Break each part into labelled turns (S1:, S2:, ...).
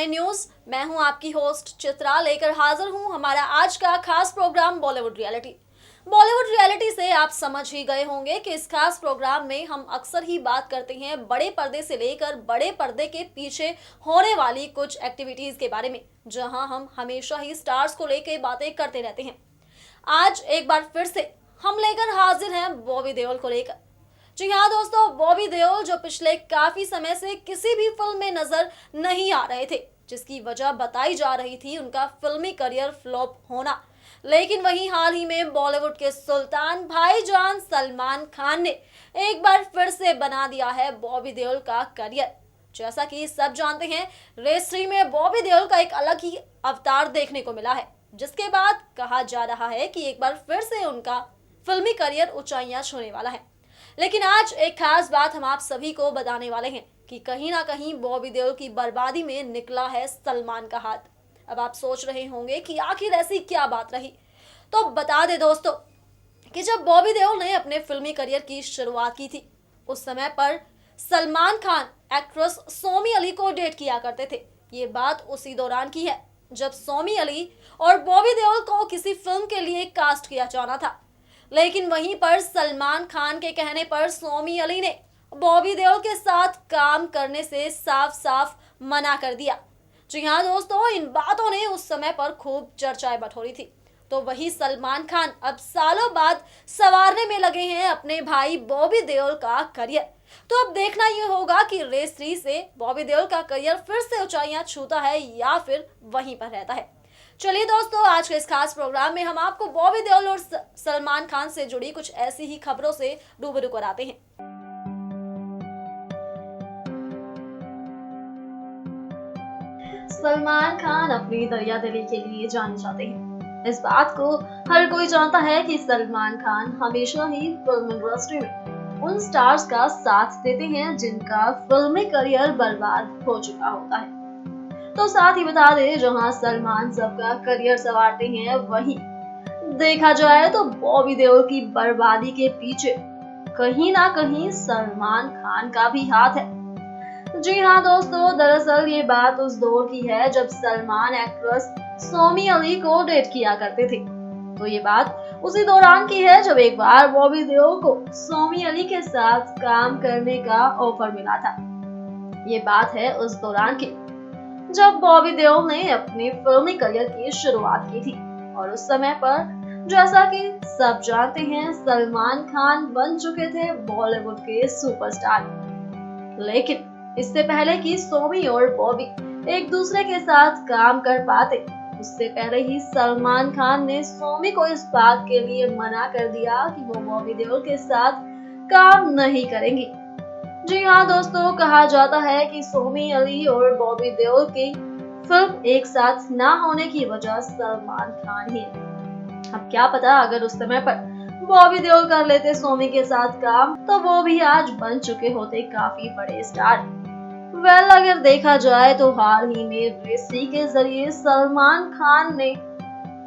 S1: 9 news. मैं हूं आपकी होस्ट चित्रा, लेकर हाजिर हूं हमारा आज का खास program Bollywood reality. Bollywood reality से आप समझ ही गए होंगे कि इस खास प्रोग्राम में हम अक्सर ही बात करते हैं बड़े पर्दे से लेकर बड़े पर्दे के पीछे होने वाली कुछ एक्टिविटीज के बारे में, जहां हम हमेशा ही स्टार्स को लेकर बातें करते रहते हैं। आज एक बार फिर से हम लेकर हाजिर हैं बॉबी देओल को लेकर। जी हाँ दोस्तों, बॉबी देओल जो पिछले काफी समय से किसी भी फिल्म में नजर नहीं आ रहे थे, जिसकी वजह बताई जा रही थी उनका फिल्मी करियर फ्लॉप होना। लेकिन वहीं हाल ही में बॉलीवुड के सुल्तान भाईजान सलमान खान ने एक बार फिर से बना दिया है बॉबी देओल का करियर। जैसा कि सब जानते हैं, रेस 3 में बॉबी देओल का एक अलग ही अवतार देखने को मिला है, जिसके बाद कहा जा रहा है कि एक बार फिर से उनका फिल्मी करियर ऊंचाइयां छूने वाला है। लेकिन आज एक खास बात हम आप सभी को बताने वाले हैं कि कहीं ना कहीं बॉबी देओल की बर्बादी में निकला है सलमान का हाथ। अब आप सोच रहे होंगे कि आखिर ऐसी क्या बात रही, तो बता दे दोस्तों कि जब बॉबी देओल ने अपने फिल्मी करियर की शुरुआत की थी, उस समय पर सलमान खान एक्ट्रेस सोमी अली को डेट किया करते थे। ये बात उसी दौरान की है जब सोमी अली और बॉबी देओल को किसी फिल्म के लिए कास्ट किया जाना था। लेकिन वहीं पर सलमान खान के कहने पर सोमी अली ने बॉबी देओल के साथ काम करने से साफ साफ मना कर दिया। जी हाँ दोस्तों, इन बातों ने उस समय पर खूब चर्चाएं बटोरी थी। तो वही सलमान खान अब सालों बाद संवारने में लगे हैं अपने भाई बॉबी देओल का करियर। तो अब देखना ये होगा कि रेस 3 से बॉबी देओल का करियर फिर से ऊंचाइयां छूता है या फिर वहीं पर रहता है। चलिए दोस्तों, आज के इस खास प्रोग्राम में हम आपको बॉबी देओल और सलमान खान से जुड़ी कुछ ऐसी ही खबरों से रूबरू कराते हैं। सलमान खान अपनी दरियादिली के लिए जाने जाते हैं। इस बात को हर कोई जानता है कि सलमान खान हमेशा ही फिल्म इंडस्ट्री में उन स्टार्स का साथ देते हैं जिनका फिल्मी करियर बर्बाद हो चुका होता है। तो साथ ही बता दें, जहां सलमान सबका करियर संवारते हैं, वहीं देखा जाए तो बॉबी देओल की बर्बादी के पीछे कहीं ना कहीं सलमान खान का भी हाथ है। जी हाँ दोस्तों, दरअसल ये बात उस दौर की है जब सलमान एक्ट्रेस सोमी अली को डेट किया करते थे। तो ये बात उसी दौरान की है जब एक बार बॉबी देओल को सोमी अली के साथ काम करने का ऑफर मिला था। ये बात है उस दौरान की जब बॉबी देओल ने अपने फिल्मी करियर की शुरुआत की थी। और उस समय पर जैसा कि सब जानते हैं, सलमान खान बन चुके थे बॉलीवुड के सुपरस्टार। लेकिन इससे पहले कि सोमी और बॉबी एक दूसरे के साथ काम कर पाते, उससे पहले ही सलमान खान ने सोमी को इस बात के लिए मना कर दिया कि वो बॉबी देओल के साथ काम नहीं करेंगी। जी हाँ दोस्तों, कहा जाता है कि सोमी अली और बॉबी देओल की फिल्म एक साथ ना होने की वजह सलमान खान ही है। अब क्या पता अगर उस समय पर बॉबी देओल कर लेते सोमी के साथ काम, तो वो भी आज बन चुके होते काफी बड़े स्टार। अगर देखा जाए तो हाल ही में रेस 3 के जरिए सलमान खान ने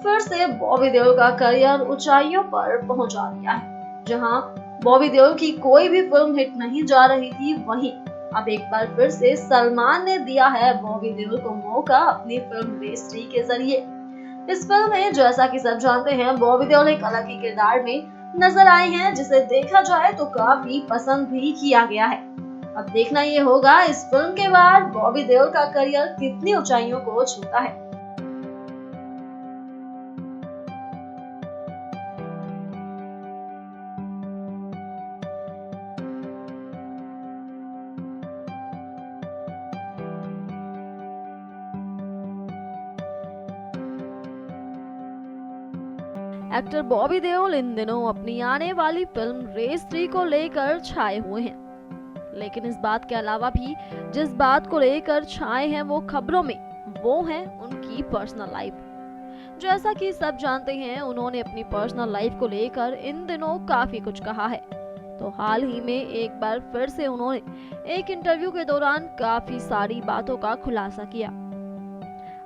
S1: फिर से बॉबी देओल का करियर ऊंचाइयों पर पहुंचा दिया है। जहां बॉबी देओल की कोई भी फिल्म हिट नहीं जा रही थी, वहीं अब एक बार फिर से सलमान ने दिया है बॉबी देओल को मौका अपनी फिल्म रेस 3 के जरिए। इस फिल्म में जैसा कि सब जानते हैं, बॉबी देओल एक अलग ही किरदार में नजर आई हैं, जिसे देखा जाए तो काफी पसंद भी किया गया है। अब देखना ये होगा इस फिल्म के बाद बॉबी देओल का करियर कितनी ऊंचाइयों को छूता है। एक्टर बॉबी देओल इन दिनों अपनी आने वाली फिल्म रेस 3 को लेकर छाए हुए हैं। लेकिन इस बात के अलावा भी जिस बात को लेकर छाए हैं वो खबरों में, वो है उनकी पर्सनल लाइफ। जैसा कि सब जानते हैं, उन्होंने अपनी पर्सनल लाइफ को लेकर इन दिनों काफी कुछ कहा है। तो हाल ही में एक बार फिर से उन्होंने एक इंटरव्यू के दौरान काफी सारी बातों का खुलासा किया।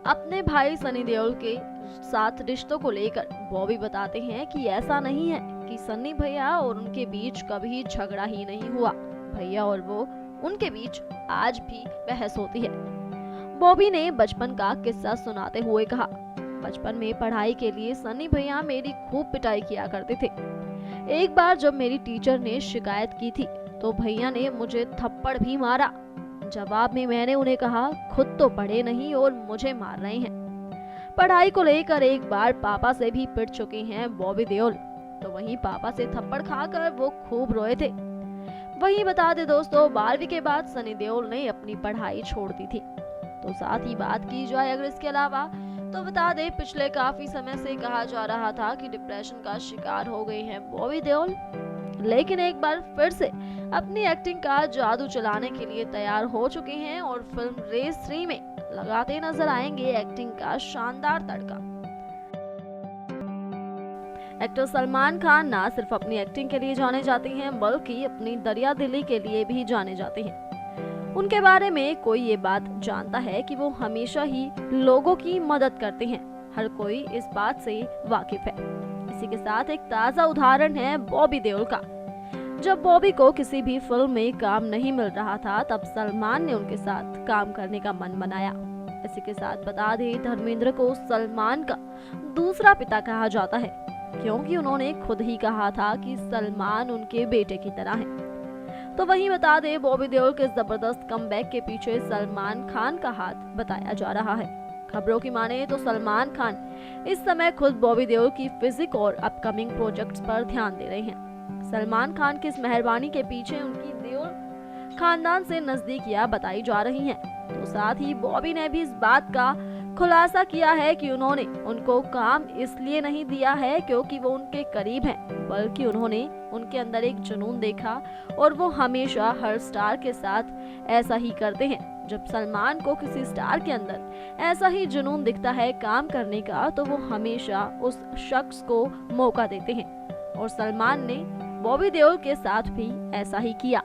S1: अपने भाई सनी देओल के साथ रिश्तों को लेकर बॉबी बताते हैं कि ऐसा नहीं है कि सन्नी भैया और उनके बीच कभी झगड़ा ही नहीं हुआ। भैया और वो उनके बीच आज भी बहस होती है। बॉबी ने बचपन का किस्सा सुनाते हुए कहा, बचपन में पढ़ाई के लिए सनी भैया मेरी खूब पिटाई किया करते थे। एक बार जब मेरी टीचर ने शिकायत की थी तो भैया ने मुझे थप्पड़ भी मारा। जवाब में मैंने उन्हें कहा, खुद तो पढ़े नहीं और मुझे मार रहे हैं। पढ़ाई को लेकर एक बार पापा से भी पिट चुके हैं बॉबी देओल, तो वहीं पापा से थप्पड़ खाकर वो खूब रोए थे। वहीं बता दे दोस्तों, 12वीं के बाद सनी देओल ने अपनी पढ़ाई छोड़ दी थी। तो साथ ही बात की जाए अगर इसके अलावा, तो बता दे पिछले काफी समय से कहा जा रहा था कि डिप्रेशन का शिकार हो गए हैं बॉबी देओल, लेकिन एक बार फिर से अपनी एक्टिंग का जादू चलाने के लिए तैयार हो चुके हैं और फिल्म रेस 3 में लगाते नजर आएंगे एक्टिंग का शानदार तड़का। एक्टर सलमान खान ना सिर्फ अपनी एक्टिंग के लिए जाने जाते हैं बल्कि अपनी दरिया दिली के लिए भी जाने जाते हैं। उनके बारे में कोई ये बात जानता है कि वो हमेशा ही लोगों की मदद करते हैं। हर कोई इस बात से वाकिफ है। इसी के साथ एक ताजा उदाहरण है बॉबी देओल का। जब बॉबी को किसी भी फिल्म में काम नहीं मिल रहा था तब सलमान ने उनके साथ काम करने का मन बनाया। इसी के साथ बता दें, धर्मेंद्र को सलमान का दूसरा पिता कहा जाता है, क्योंकि उन्होंने खुद ही कहा था कि सलमान उनके बेटे की तरह है। तो वहीं बता दें, बॉबी देओल के जबरदस्त कमबैक के पीछे सलमान खान का हाथ बताया जा रहा है। खबरों की माने तो सलमान खान इस समय खुद बॉबी देओल की फिजिक और अपकमिंग प्रोजेक्ट्स पर ध्यान दे रहे हैं। सलमान खान की इस मेहरबानी के पीछे उनकी देओल खानदान से नजदीकियां बताई जा रही हैं। तो साथ ही बॉबी ने भी इस बात का खुलासा किया है कि उन्होंने उनको काम इसलिए नहीं दिया है क्योंकि वो उनके करीब हैं, बल्कि उन्होंने उनके अंदर एक जुनून देखा और वो हमेशा हर स्टार के साथ ऐसा ही करते हैं। जब सलमान को किसी स्टार के अंदर ऐसा ही जुनून दिखता है काम करने का, तो वो हमेशा उस शख्स को मौका देते हैं और सलमान ने बॉबी देओल के साथ भी ऐसा ही किया।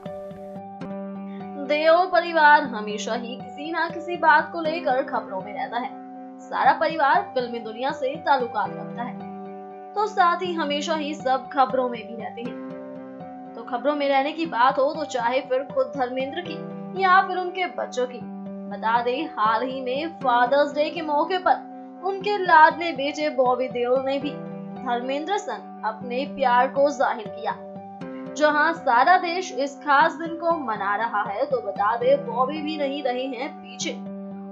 S1: देओल परिवार हमेशा ही किसी ना किसी बात को लेकर खबरों में रहता है। सारा परिवार फिल्मी दुनिया से ताल्लुकात रखता है, तो साथ ही हमेशा ही सब खबरों में भी रहते हैं। तो खबरों में रहने की बात हो तो चाहे फिर खुद धर्मेंद्र की या फिर उनके बच्चों की। बता दें, हाल ही में फादर्स डे के मौके पर उनके लाडले बेटे बॉबी देओल ने भी धर्मेंद्र संग अपने प्यार को जाहिर किया। जहां सारा देश इस खास दिन को मना रहा है, तो बता दे बॉबी भी नहीं रहे हैं पीछे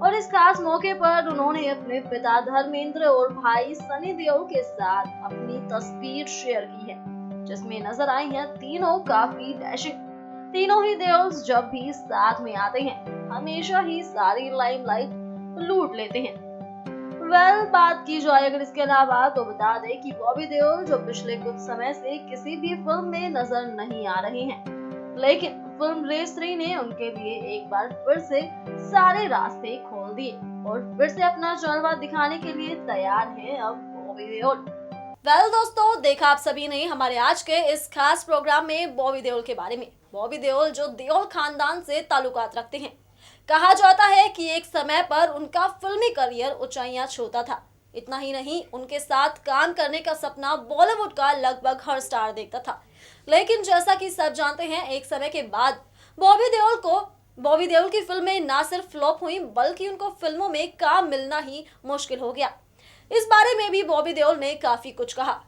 S1: और इस खास मौके पर उन्होंने अपने पिता धर्मेंद्र और भाई सनी देओल के साथ अपनी तस्वीर शेयर की है, जिसमें नजर आई हैं तीनों काफी डैशिंग। तीनों ही देओल्स जब भी साथ में आते हैं हमेशा ही सारी लाइमलाइट लूट लेते हैं। बात की जाए अगर इसके अलावा, तो बता दें कि बॉबी देओल जो पिछले कुछ समय से किसी भी फिल्म में नजर नहीं आ रहे हैं, लेकिन फिल्म रेस 3 ने उनके लिए एक बार फिर से सारे रास्ते खोल दिए और फिर से अपना जलवा दिखाने के लिए तैयार हैं अब बॉबी देओल। दोस्तों, देखा आप सभी ने हमारे आज के इस खास प्रोग्राम में बॉबी देओल के बारे में। बॉबी देओल जो देओल खानदान से ताल्लुकात रखते हैं। कहा जाता है कि एक समय पर उनका फिल्मी करियर ऊंचाइयां छूता था। इतना ही नहीं, उनके साथ काम करने का सपना बॉलीवुड का लगभग हर स्टार देखता था। लेकिन जैसा कि सब जानते हैं, एक समय के बाद बॉबी देओल की फिल्में ना सिर्फ फ्लॉप हुई बल्कि उनको फिल्मों में काम मिलना ही मुश्किल हो गया। इस बारे में भी बॉबी देओल ने काफी कुछ कहा।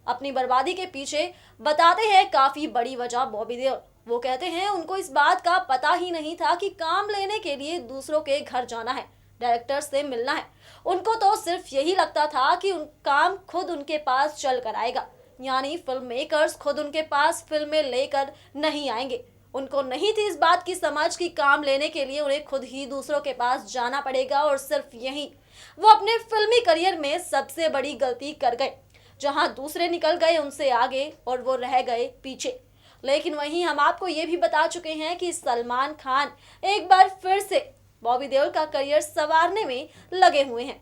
S1: अपनी बर्बादी के पीछे बताते हैं काफी बड़ी वजह बॉबी देओल। वो कहते हैं उनको इस बात का पता ही नहीं था कि काम लेने के लिए दूसरों के घर जाना है, डायरेक्टर से मिलना है। उनको तो सिर्फ यही लगता था कि काम खुद उनके पास चल कर आएगा, यानी फिल्म मेकर्स खुद उनके पास फिल्में लेकर नहीं आएंगे। उनको नहीं थी इस बात की समझ कि काम लेने के लिए उन्हें खुद ही दूसरों के पास जाना पड़ेगा और सिर्फ यही वो अपने फिल्मी करियर में सबसे बड़ी गलती कर गए। जहां दूसरे निकल गए उनसे आगे और वो रह गए पीछे। लेकिन वहीं हम आपको ये भी बता चुके हैं कि सलमान खान एक बार फिर से बॉबी देओल का करियर संवारने में लगे हुए हैं।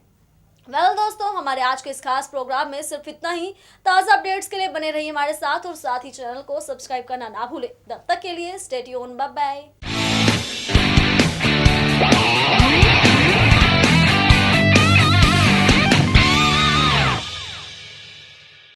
S1: दोस्तों, हमारे आज के इस खास प्रोग्राम में सिर्फ इतना ही। ताज़ा अपडेट्स के लिए बने रहिए हमारे साथ और साथ ही चैनल को सब्सक्राइब करना ना भूलें। तब तक के लिए स्टे ट्यून्ड, बाय बाय।